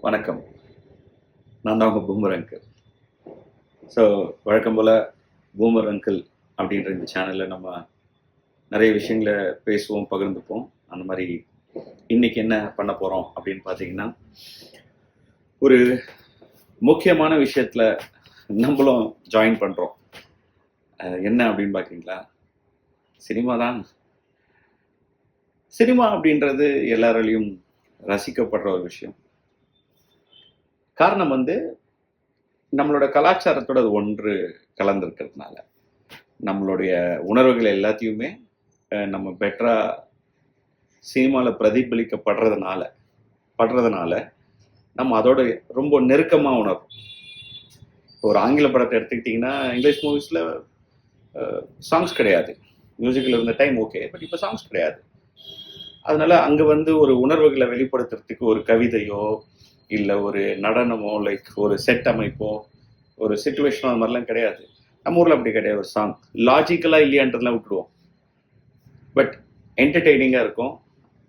வணக்கம். நான் தான் உங்கள் பூமர் அங்கிள். ஸோ வழக்கம் போல் பூமர் அங்கிள் அப்படின்ற இந்த சேனலில் நம்ம நிறைய விஷயங்களை பேசுவோம், பகிர்ந்துப்போம். அந்த மாதிரி இன்னைக்கு என்ன பண்ண போகிறோம் அப்படின்னு பார்த்தீங்கன்னா, ஒரு முக்கியமான விஷயத்தில் நம்மளும் ஜாயின் பண்ணுறோம். என்ன அப்படின்னு பார்க்குறீங்களா? சினிமா தான். சினிமா அப்படின்றது எல்லாராலையும் ரசிக்கப்படுற ஒரு விஷயம். காரணம் வந்து நம்மளோட கலாச்சாரத்தோட அது ஒன்று கலந்துருக்கிறதுனால, நம்மளுடைய உணர்வுகள் எல்லாத்தையுமே நம்ம பெட்டராக சினிமாவில் படுறதுனால நம்ம அதோட ரொம்ப நெருக்கமாக உணர்வோம். ஒரு ஆங்கில படத்தை எடுத்துக்கிட்டிங்கன்னா, இங்கிலீஷ் மூவிஸில் சாங்ஸ் கிடையாது. மியூசிக்கில் இருந்த டைம் ஓகே, பட் இப்போ சாங்ஸ் கிடையாது. அதனால அங்கே வந்து ஒரு உணர்வுகளை வெளிப்படுத்துறதுக்கு ஒரு கவிதையோ இல்லை ஒரு நடனமோ, லைக் ஒரு செட் அமைப்போ, ஒரு சிச்சுவேஷனோ அது மாதிரிலாம் கிடையாது. நம்ம ஊரில் அப்படி கிடையாது. ஒரு சாங் லாஜிக்கலாக இல்லையான்றதுலாம் விட்டுடுவோம், பட் என்டர்டெய்னிங்காக இருக்கும்,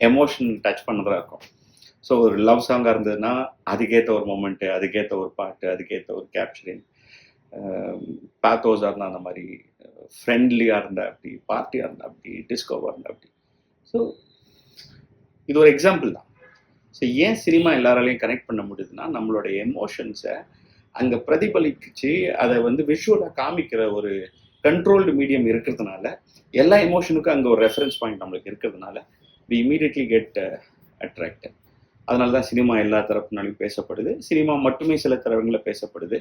எமோஷன் டச் பண்ணுறதா இருக்கும். ஸோ ஒரு லவ் சாங்காக இருந்ததுன்னா அதுக்கேற்ற ஒரு மொமெண்ட்டு, அதுக்கேற்ற ஒரு பாட்டு, அதுக்கேற்ற ஒரு கேப்சரிங். பேத்தோஸாக இருந்தால் அந்த மாதிரி, ஃப்ரெண்ட்லியாக இருந்தால் அப்படி, பார்ட்டியாக இருந்தால் அப்படி, டிஸ்கோவாக இருந்தால் அப்படி. ஸோ இது ஒரு எக்ஸாம்பிள் தான். ஸோ ஏன் சினிமா எல்லாராலையும் கனெக்ட் பண்ண முடியுதுன்னா, நம்மளோட எமோஷன்ஸை அங்கே பிரதிபலிச்சு அதை வந்து விஷுவலாக காமிக்கிற ஒரு கண்ட்ரோல்டு மீடியம் இருக்கிறதுனால, எல்லா எமோஷனுக்கும் அங்கே ஒரு ரெஃபரன்ஸ் பாயிண்ட் நம்மளுக்கு இருக்கிறதுனால வி இமீடியட்லி கெட் அட்ராக்டட். அதனால தான் சினிமா எல்லா தரப்புனாலையும் பேசப்படுது. சினிமா மட்டுமே சில தரவுகளில் பேசப்படுது.